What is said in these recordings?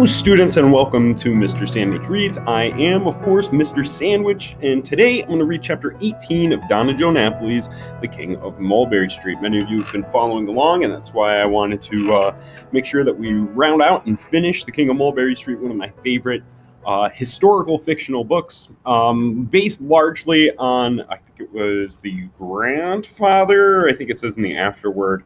Hello, students, and welcome to Mr. Sandwich Reads. I am, of course, Mr. Sandwich, and today I'm going to read Chapter 18 of Donna Napoli's The King of Mulberry Street. Many of you have been following along, and that's why I wanted to make sure that we round out and finish The King of Mulberry Street, one of my favorite historical fictional books, based largely on, I think it was the grandfather, I think it says in the afterword,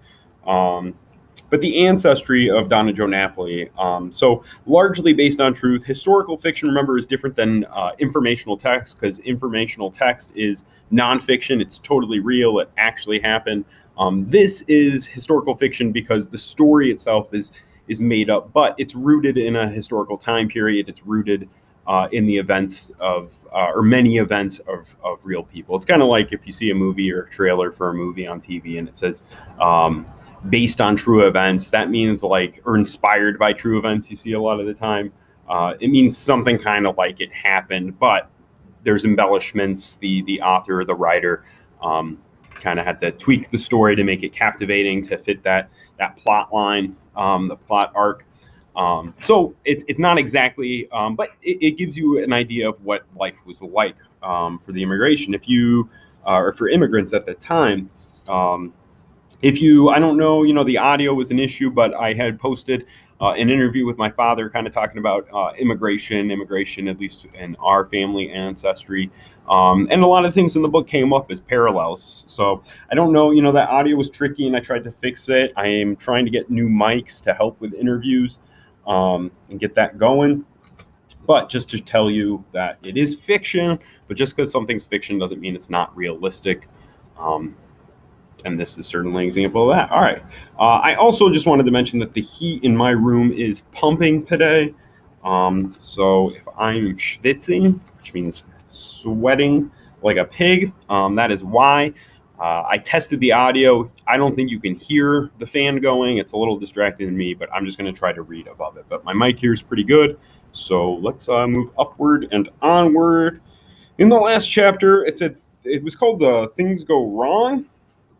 but the ancestry of Donna Napoli. So largely based on truth. Historical fiction, remember, is different than informational text, because informational text is nonfiction. It's totally real. It actually happened. This is historical fiction because the story itself is made up, but it's rooted in a historical time period. It's rooted in the events of, or many events of real people. It's kind of like if you see a movie or a trailer for a movie on TV and it says, based on true events, that means like, or inspired by true events, you see a lot of the time. It means something kind of like it happened, but there's embellishments. The author or the writer kind of had to tweak the story to make it captivating, to fit that plot line, the plot arc. So it's not exactly, but it gives you an idea of what life was like for the immigration. If you, or for immigrants at the time, if you, I don't know, the audio was an issue, but I had posted an interview with my father kind of talking about immigration, at least in our family ancestry. And a lot of things in the book came up as parallels. So I don't know, that audio was tricky and I tried to fix it. I am trying to get new mics to help with interviews and get that going. But just to tell you that it is fiction, but just because something's fiction doesn't mean it's not realistic. And this is certainly an example of that. All right. I also just wanted to mention that the heat in my room is pumping today. So if I'm schwitzing, which means sweating like a pig, that is why. I tested the audio. I don't think you can hear the fan going. It's a little distracting to me, but I'm just going to try to read above it. But my mic here is pretty good. So let's move upward and onward. In the last chapter, it was called Things Go Wrong.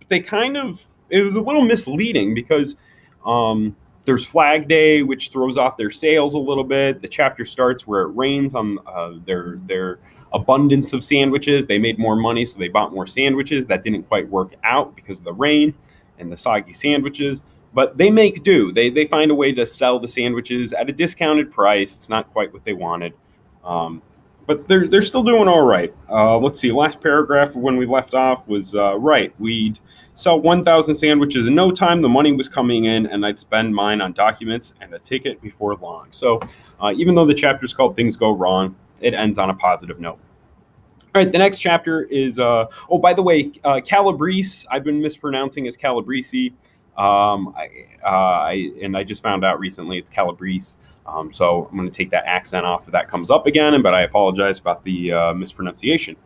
It was a little misleading because there's Flag Day, which throws off their sales a little bit. The chapter starts where it rains on their abundance of sandwiches. They made more money, so they bought more sandwiches. That didn't quite work out because of the rain and the soggy sandwiches. But they make do. They find a way to sell the sandwiches at a discounted price. It's not quite what they wanted. But they're still doing all right. Let's see. Last paragraph of when we left off was right. We'd sell 1,000 sandwiches in no time. The money was coming in, and I'd spend mine on documents and a ticket before long. So even though the chapter's called Things Go Wrong, it ends on a positive note. All right, the next chapter is, oh, by the way, Calabrese, I've been mispronouncing as Calabrese. I just found out recently it's Calabrese. So I'm going to take that accent off if that comes up again, but I apologize about the mispronunciation.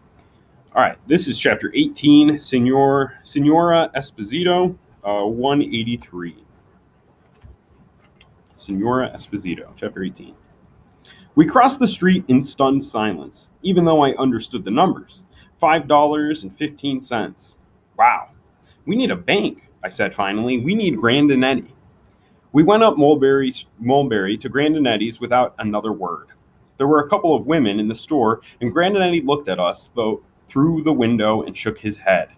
All right, this is chapter 18, Signora Esposito, 183. Signora Esposito, chapter 18. We crossed the street in stunned silence, even though I understood the numbers. $5.15. Wow. We need a bank, I said finally. We need Grandinetti. We went up Mulberry to Grandinetti's without another word. There were a couple of women in the store, and Grandinetti looked at us through the window and shook his head.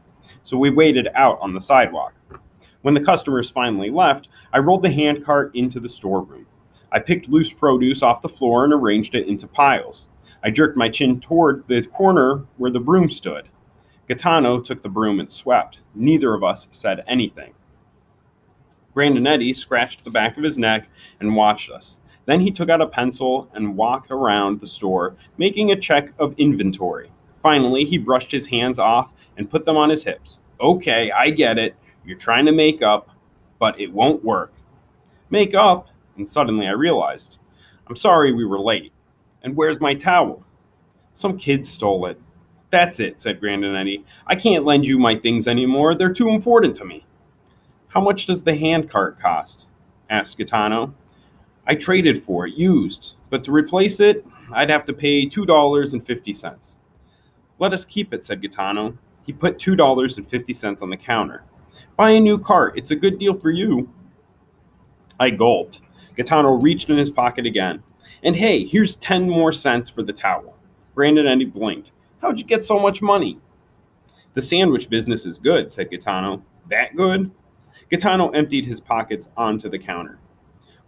So we waited out on the sidewalk. When the customers finally left, I rolled the handcart into the storeroom. I picked loose produce off the floor and arranged it into piles. I jerked my chin toward the corner where the broom stood. Gaetano took the broom and swept. Neither of us said anything. Grandinetti scratched the back of his neck and watched us. Then he took out a pencil and walked around the store, making a check of inventory. Finally, he brushed his hands off and put them on his hips. Okay, I get it. You're trying to make up, but it won't work. Make up? And suddenly I realized. I'm sorry we were late. And where's my towel? Some kid stole it. That's it, said Grandinetti. I can't lend you my things anymore. They're too important to me. How much does the handcart cost? Asked Gaetano. I traded for it, used, but to replace it, I'd have to pay $2.50. Let us keep it, said Gaetano. He put $2.50 on the counter. Buy a new cart. It's a good deal for you. I gulped. Gaetano reached in his pocket again. And hey, here's 10 more cents for the towel. Grandinetti blinked. How'd you get so much money? The sandwich business is good, said Gaetano. That good? Gaetano emptied his pockets onto the counter.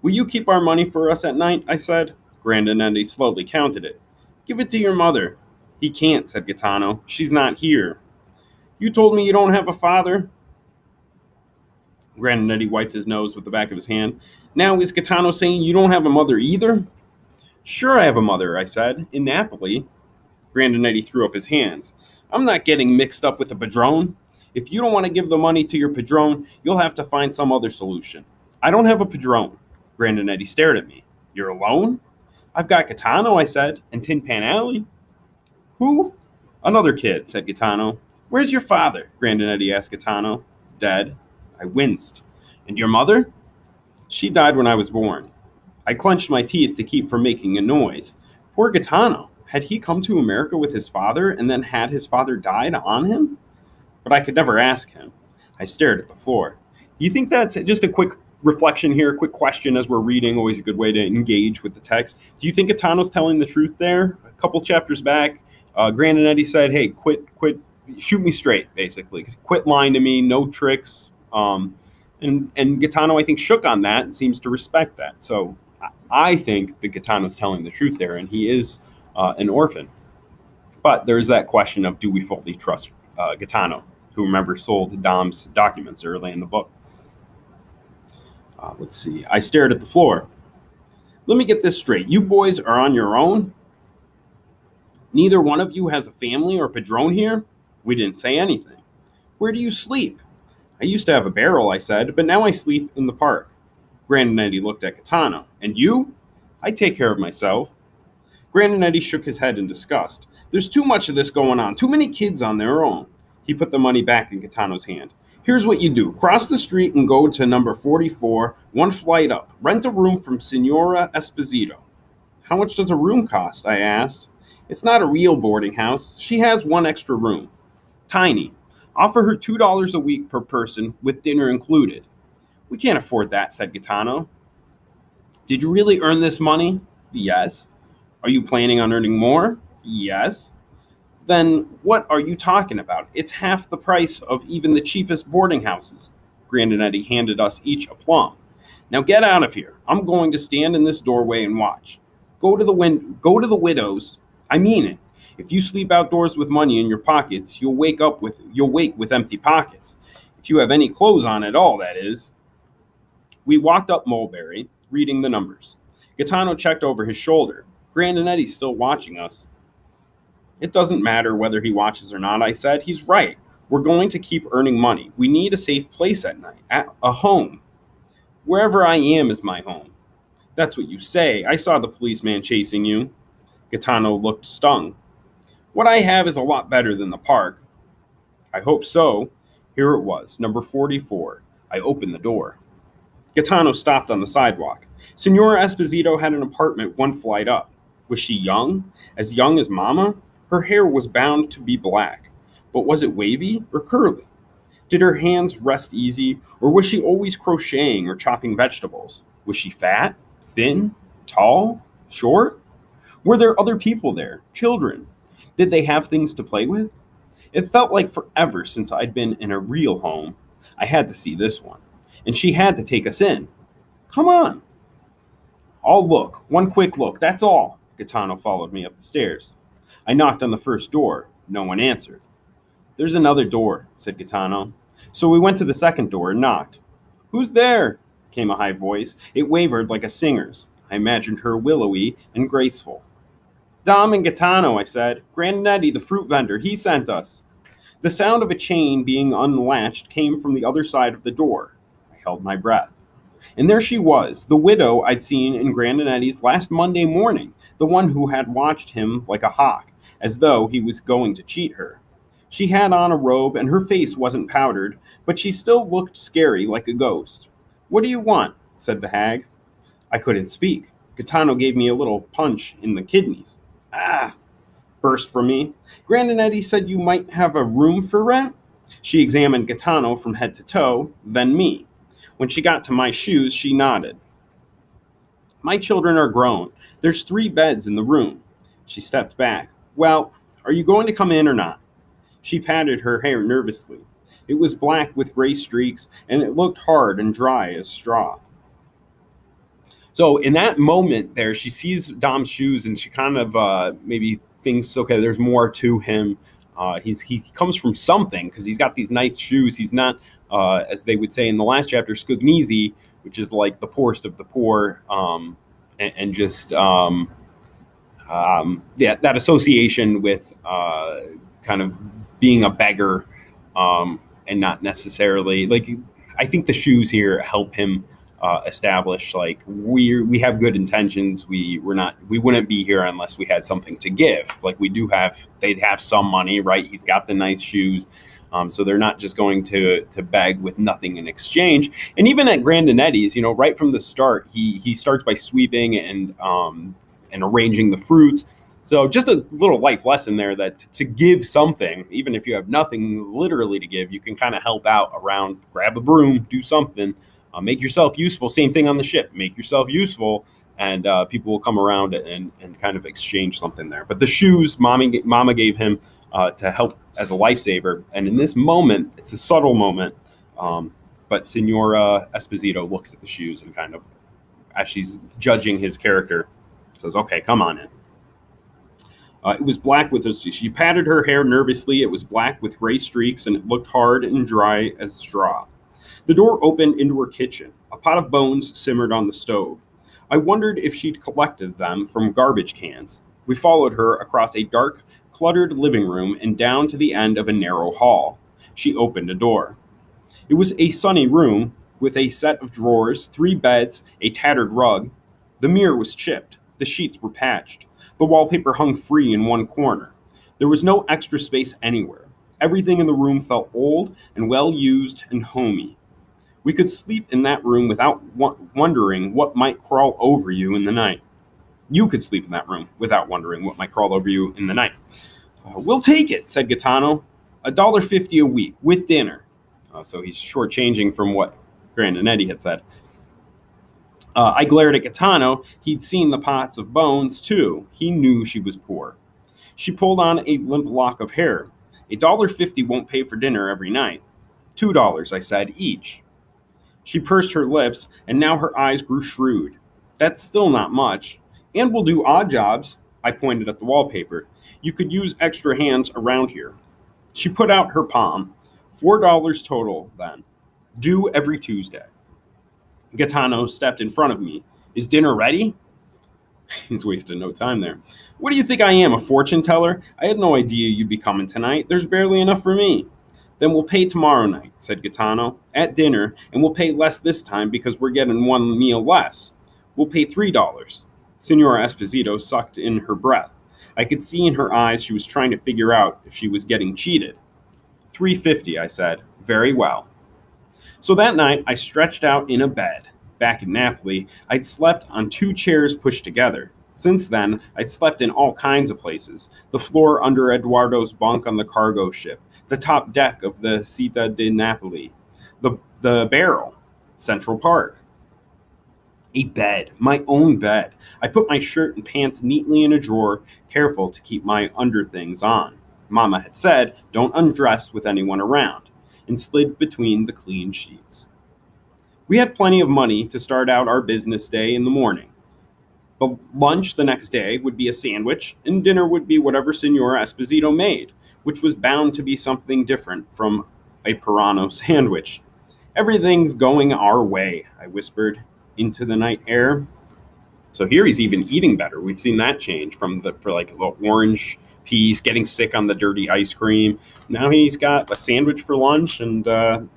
Will you keep our money for us at night? I said. Grandinetti slowly counted it. Give it to your mother. He can't, said Gaetano. She's not here. You told me you don't have a father? Grandinetti wiped his nose with the back of his hand. Now is Gaetano saying you don't have a mother either? Sure I have a mother, I said. In Napoli. Grandinetti threw up his hands. I'm not getting mixed up with a padrone. If you don't want to give the money to your padrone, you'll have to find some other solution. I don't have a padrone. Grandinetti stared at me. You're alone? I've got Gaetano, I said, and Tin Pan Alley. Who? Another kid, said Gaetano. Where's your father? Grandinetti asked Gaetano. Dead. I winced. And your mother? She died when I was born. I clenched my teeth to keep from making a noise. Poor Gaetano. Had he come to America with his father and then had his father died on him? But I could never ask him. I stared at the floor. Do you think that's just a quick reflection here, a quick question as we're reading, always a good way to engage with the text. Do you think Gaetano's telling the truth there? A couple chapters back, Grandinetti said, hey, quit, shoot me straight, basically. Quit lying to me, no tricks. And Gaetano, I think, shook on that and seems to respect that. So I think that Gaetano's telling the truth there, and he is an orphan. But there's that question of, do we fully trust Gaetano, who, remember, sold Dom's documents early in the book? Let's see. I stared at the floor. Let me get this straight. You boys are on your own? Neither one of you has a family or padrone here? We didn't say anything. Where do you sleep? I used to have a barrel, I said, but now I sleep in the park. Grandinetti looked at Gaetano. And you? I take care of myself. Grandinetti shook his head in disgust. There's too much of this going on. Too many kids on their own. He put the money back in Gaetano's hand. Here's what you do. Cross the street and go to number 44, one flight up. Rent a room from Signora Esposito. How much does a room cost? I asked. It's not a real boarding house. She has one extra room. Tiny. Offer her $2 a week per person with dinner included. We can't afford that, said Gaetano. Did you really earn this money? Yes. Are you planning on earning more? Yes. Then what are you talking about? It's half the price of even the cheapest boarding houses. Grandinetti handed us each a plum. Now get out of here. I'm going to stand in this doorway and watch. Go to the widows. I mean it. If you sleep outdoors with money in your pockets, you'll wake with empty pockets. If you have any clothes on at all, that is. We walked up Mulberry, reading the numbers. Gaetano checked over his shoulder. Grandinetti's still watching us. It doesn't matter whether he watches or not, I said. He's right. We're going to keep earning money. We need a safe place at night, a home. Wherever I am is my home. That's what you say. I saw the policeman chasing you. Gaetano looked stung. What I have is a lot better than the park. I hope so. Here it was, number 44. I opened the door. Gaetano stopped on the sidewalk. Signora Esposito had an apartment one flight up. Was she young? As young as Mama? Her hair was bound to be black. But was it wavy or curly? Did her hands rest easy, or was she always crocheting or chopping vegetables? Was she fat, thin, tall, short? Were there other people there, children? Did they have things to play with? It felt like forever since I'd been in a real home. I had to see this one, and she had to take us in. Come on. I'll look, one quick look, that's all. Gaetano followed me up the stairs. I knocked on the first door. No one answered. There's another door, said Gaetano. So we went to the second door and knocked. Who's there? Came a high voice. It wavered like a singer's. I imagined her willowy and graceful. Dom and Gaetano, I said. Grandinetti, the fruit vendor, he sent us. The sound of a chain being unlatched came from the other side of the door. I held my breath. And there she was, the widow I'd seen in Grandinetti's last Monday morning, the one who had watched him like a hawk, as though he was going to cheat her. She had on a robe and her face wasn't powdered, but she still looked scary like a ghost. What do you want? Said the hag. I couldn't speak. Gaetano gave me a little punch in the kidneys. Ah! Burst from me. Grandinetti said you might have a room for rent? She examined Gaetano from head to toe, then me. When she got to my shoes, she nodded. My children are grown. There's 3 beds in the room. She stepped back. Well, are you going to come in or not? She patted her hair nervously. It was black with gray streaks, and it looked hard and dry as straw. So in that moment there, she sees Dom's shoes, and she kind of maybe thinks, okay, there's more to him. He comes from something because he's got these nice shoes. He's not, as they would say in the last chapter, Scugnesi, which is like the poorest of the poor, and just yeah, that association with kind of being a beggar, and not necessarily like. I think the shoes here help him establish like we have good intentions. We wouldn't be here unless we had something to give. Like we do have, they'd have some money, right? He's got the nice shoes. So they're not just going to beg with nothing in exchange. And even at Grandinetti's, right from the start, he starts by sweeping and arranging the fruits. So just a little life lesson there that to give something, even if you have nothing literally to give, you can kind of help out around, grab a broom, do something, make yourself useful. Same thing on the ship, make yourself useful, and people will come around and kind of exchange something there. But the shoes Mama gave him to help as a lifesaver. And in this moment, it's a subtle moment, but Signora Esposito looks at the shoes and kind of, as she's judging his character, says, okay, come on in. It was black she patted her hair nervously. It was black with gray streaks, and it looked hard and dry as straw. The door opened into her kitchen. A pot of bones simmered on the stove. I wondered if she'd collected them from garbage cans. We followed her across a dark, cluttered living room and down to the end of a narrow hall. She opened a door. It was a sunny room with a set of drawers, 3 beds, a tattered rug. The mirror was chipped. The sheets were patched. The wallpaper hung free in one corner. There was no extra space anywhere. Everything in the room felt old and well used and homey. We could sleep in that room without wondering what might crawl over you in the night. You could sleep in that room without wondering what might crawl over you in the night. We'll take it, said Gaetano. $1.50 a week with dinner. So he's shortchanging from what Grandinetti had said. I glared at Gaetano. He'd seen the pots of bones, too. He knew she was poor. She pulled on a limp lock of hair. $1.50 won't pay for dinner every night. $2, I said, each. She pursed her lips, and now her eyes grew shrewd. That's still not much. And we'll do odd jobs. I pointed at the wallpaper. You could use extra hands around here. She put out her palm. $4 total, then. Due every Tuesday. Gaetano stepped in front of me. Is dinner ready? He's wasted no time there. What do you think I am, a fortune teller? I had no idea you'd be coming tonight. There's barely enough for me. Then we'll pay tomorrow night, said Gaetano, at dinner, and we'll pay less this time because we're getting one meal less. We'll pay $3. Signora Esposito sucked in her breath. I could see in her eyes she was trying to figure out if she was getting cheated. $3.50, I said. Very well. So that night, I stretched out in a bed. Back in Napoli, I'd slept on 2 chairs pushed together. Since then, I'd slept in all kinds of places. The floor under Eduardo's bunk on the cargo ship, the top deck of the Città di Napoli, the barrel, Central Park. A bed, my own bed. I put my shirt and pants neatly in a drawer, careful to keep my underthings on. Mama had said, don't undress with anyone around, and slid between the clean sheets. We had plenty of money to start out our business day in the morning. But lunch the next day would be a sandwich, and dinner would be whatever Signora Esposito made, which was bound to be something different from a Pirano sandwich. Everything's going our way, I whispered into the night air. So here he's even eating better. We've seen that change from the orange piece, getting sick on the dirty ice cream. Now he's got a sandwich for lunch, and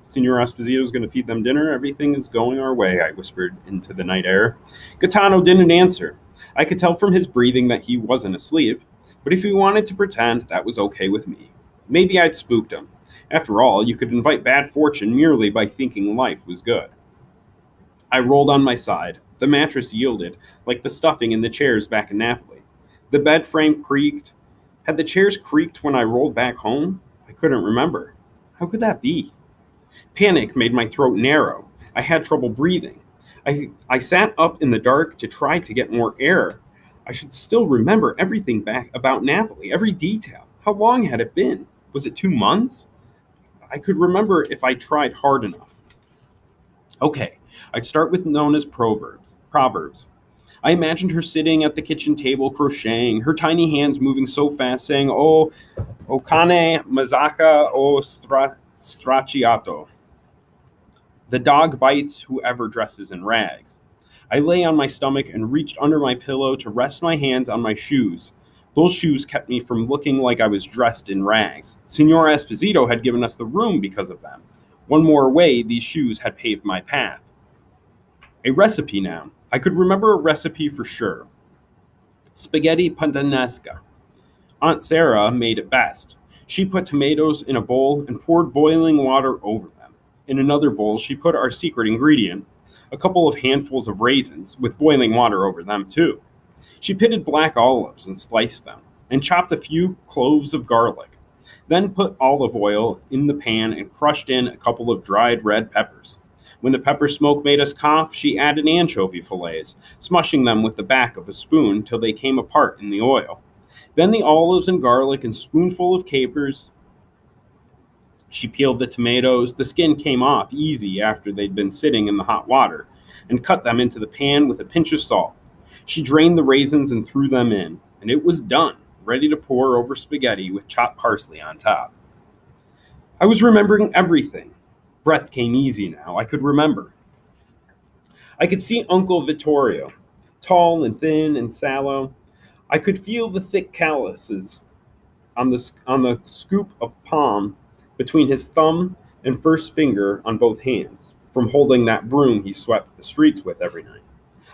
Signor Esposito is going to feed them dinner. Everything is going our way, I whispered into the night air. Gaetano didn't answer. I could tell from his breathing that he wasn't asleep, but if he wanted to pretend, that was okay with me. Maybe I'd spooked him. After all, you could invite bad fortune merely by thinking life was good. I rolled on my side. The mattress yielded, like the stuffing in the chairs back in Napoli. The bed frame creaked. Had the chairs creaked when I rolled back home? I couldn't remember. How could that be? Panic made my throat narrow. I had trouble breathing. I sat up in the dark to try to get more air. I should still remember everything back about Napoli, every detail. How long had it been? Was it 2 months? I could remember if I tried hard enough. Okay, I'd start with Nona's Proverbs. I imagined her sitting at the kitchen table crocheting, her tiny hands moving so fast, saying, O cane mazaka o stracciato. The dog bites whoever dresses in rags. I lay on my stomach and reached under my pillow to rest my hands on my shoes. Those shoes kept me from looking like I was dressed in rags. Signora Esposito had given us the room because of them. One more way, these shoes had paved my path. A recipe now. I could remember a recipe for sure. Spaghetti puttanesca. Aunt Sarah made it best. She put tomatoes in a bowl and poured boiling water over them. In another bowl, she put our secret ingredient, a couple of handfuls of raisins, with boiling water over them too. She pitted black olives and sliced them, and chopped a few cloves of garlic. Then put olive oil in the pan and crushed in a couple of dried red peppers. When the pepper smoke made us cough, she added anchovy fillets, smushing them with the back of a spoon till they came apart in the oil. Then the olives and garlic and spoonful of capers. She peeled the tomatoes. The skin came off easy after they'd been sitting in the hot water, and cut them into the pan with a pinch of salt. She drained the raisins and threw them in, and it was done, ready to pour over spaghetti with chopped parsley on top. I was remembering everything. Breath came easy now. I could remember. I could see Uncle Vittorio, tall and thin and sallow. I could feel the thick calluses on the scoop of palm between his thumb and first finger on both hands, from holding that broom he swept the streets with every night.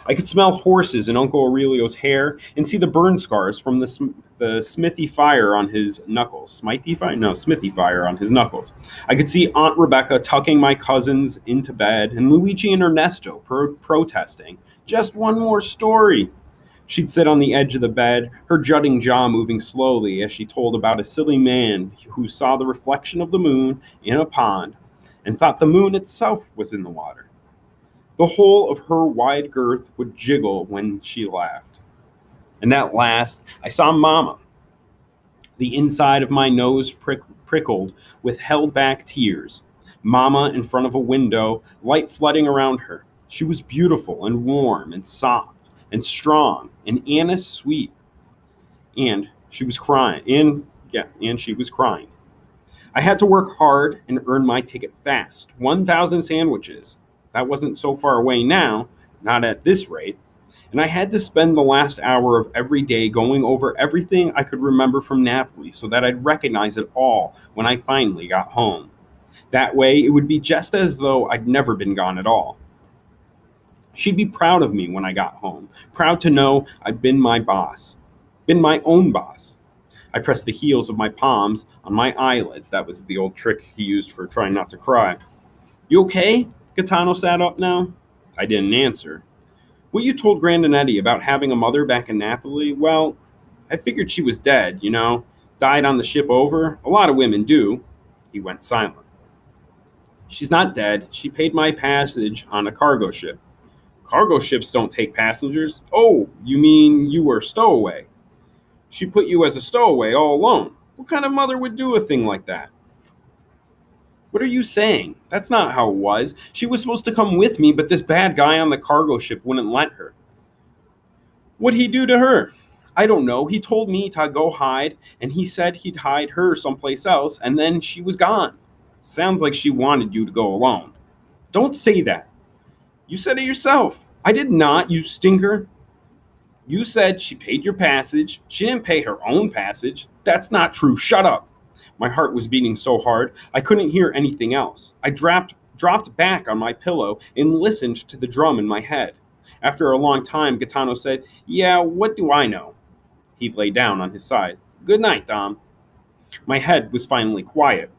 I could smell horses in Uncle Aurelio's hair and see the burn scars from the smithy fire on his knuckles. Smithy fire? No, smithy fire on his knuckles. I could see Aunt Rebecca tucking my cousins into bed and Luigi and Ernesto protesting. Just one more story. She'd sit on the edge of the bed, her jutting jaw moving slowly as she told about a silly man who saw the reflection of the moon in a pond and thought the moon itself was in the water. The whole of her wide girth would jiggle when she laughed. And at last, I saw Mama. The inside of my nose prickled with held-back tears. Mama in front of a window, light flooding around her. She was beautiful and warm and soft and strong and Anna's sweet. And she was crying. And she was crying. I had to work hard and earn my ticket fast. 1,000 sandwiches. That wasn't so far away now, not at this rate. And I had to spend the last hour of every day going over everything I could remember from Napoli so that I'd recognize it all when I finally got home. That way, it would be just as though I'd never been gone at all. She'd be proud of me when I got home, proud to know I'd been my boss, been my own boss. I pressed the heels of my palms on my eyelids. That was the old trick he used for trying not to cry. You okay? Gaetano sat up now. I didn't answer. What you told Grandinetti about having a mother back in Napoli, well, I figured she was dead, died on the ship over. A lot of women do. He went silent. She's not dead. She paid my passage on a cargo ship. Cargo ships don't take passengers. Oh, you mean you were a stowaway? She put you as a stowaway all alone. What kind of mother would do a thing like that? What are you saying? That's not how it was. She was supposed to come with me, but this bad guy on the cargo ship wouldn't let her. What'd he do to her? I don't know. He told me to go hide, and he said he'd hide her someplace else, and then she was gone. Sounds like she wanted you to go alone. Don't say that. You said it yourself. I did not, you stinker. You said she paid your passage. She didn't pay her own passage. That's not true. Shut up. My heart was beating so hard, I couldn't hear anything else. I dropped back on my pillow and listened to the drum in my head. After a long time, Gaetano said, Yeah, what do I know? He lay down on his side. Good night, Dom. My head was finally quiet.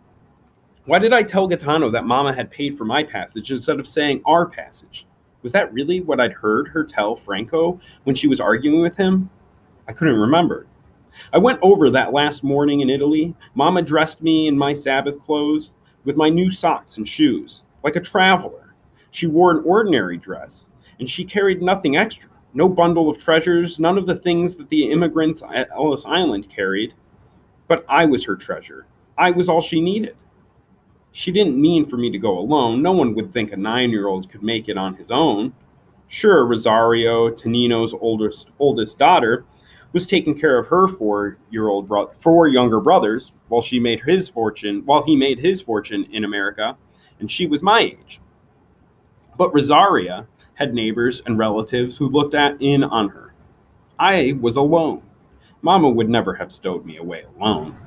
Why did I tell Gaetano that Mama had paid for my passage instead of saying our passage? Was that really what I'd heard her tell Franco when she was arguing with him? I couldn't remember. I went over that last morning in Italy. Mama dressed me in my Sabbath clothes with my new socks and shoes, like a traveler. She wore an ordinary dress, and she carried nothing extra. No bundle of treasures, none of the things that the immigrants at Ellis Island carried. But I was her treasure. I was all she needed. She didn't mean for me to go alone. No one would think a 9-year-old could make it on his own. Sure, Rosario, Tonino's oldest daughter, was taking care of her 4 younger brothers while he made his fortune in America, and she was my age. But Rosaria had neighbors and relatives who looked in on her. I was alone. Mama would never have stowed me away alone.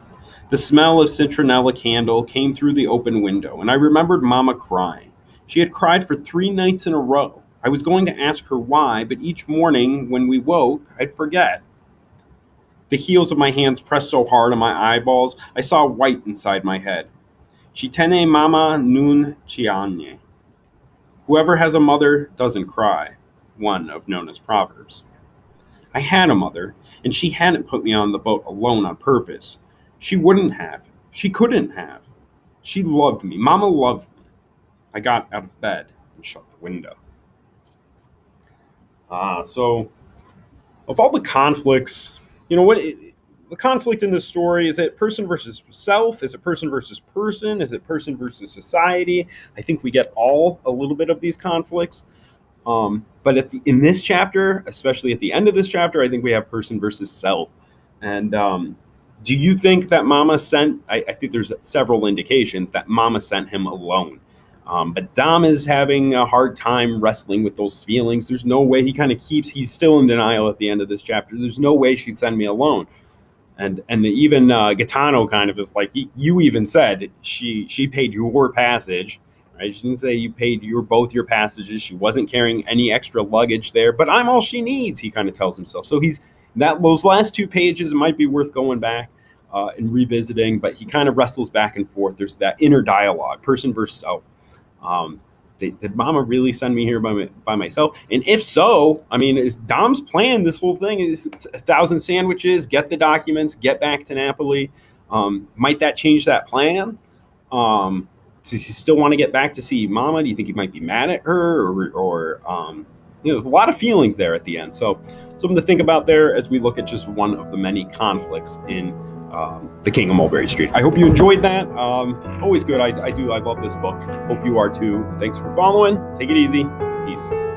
The smell of citronella candle came through the open window, and I remembered Mama crying. She had cried for 3 nights in a row. I was going to ask her why, but each morning when we woke, I'd forget. The heels of my hands pressed so hard on my eyeballs, I saw white inside my head. Ci tiene mamma non chiagne. Whoever has a mother doesn't cry, one of Nona's proverbs. I had a mother, and she hadn't put me on the boat alone on purpose. She wouldn't have. She couldn't have. She loved me. Mama loved me. I got out of bed and shut the window. So of all the conflicts, the conflict in this story, is it person versus self? Is it person versus person? Is it person versus society? I think we get a little bit of these conflicts. But in this chapter, especially at the end of this chapter, I think we have person versus self. And do you think that Mama sent, I think there's several indications that Mama sent him alone. But Dom is having a hard time wrestling with those feelings. There's no way he's still in denial at the end of this chapter. There's no way she'd send me alone. And even Gaetano kind of is like, you even said she paid your passage, right? She didn't say you paid both your passages. She wasn't carrying any extra luggage there, but I'm all she needs, he kind of tells himself. So those last 2 pages might be worth going back and revisiting, but he kind of wrestles back and forth. There's that inner dialogue, person versus self. Did Mama really send me here by myself? And if so, I mean, is Dom's plan, this whole thing, is 1,000 sandwiches, get the documents, get back to Napoli? Might that change that plan? Does he still want to get back to see Mama? Do you think he might be mad at her? Or there's a lot of feelings there at the end. So something to think about there as we look at just one of the many conflicts in The King of Mulberry Street. I hope you enjoyed that. Always good. I love this book. Hope you are too. Thanks for following. Take it easy. Peace.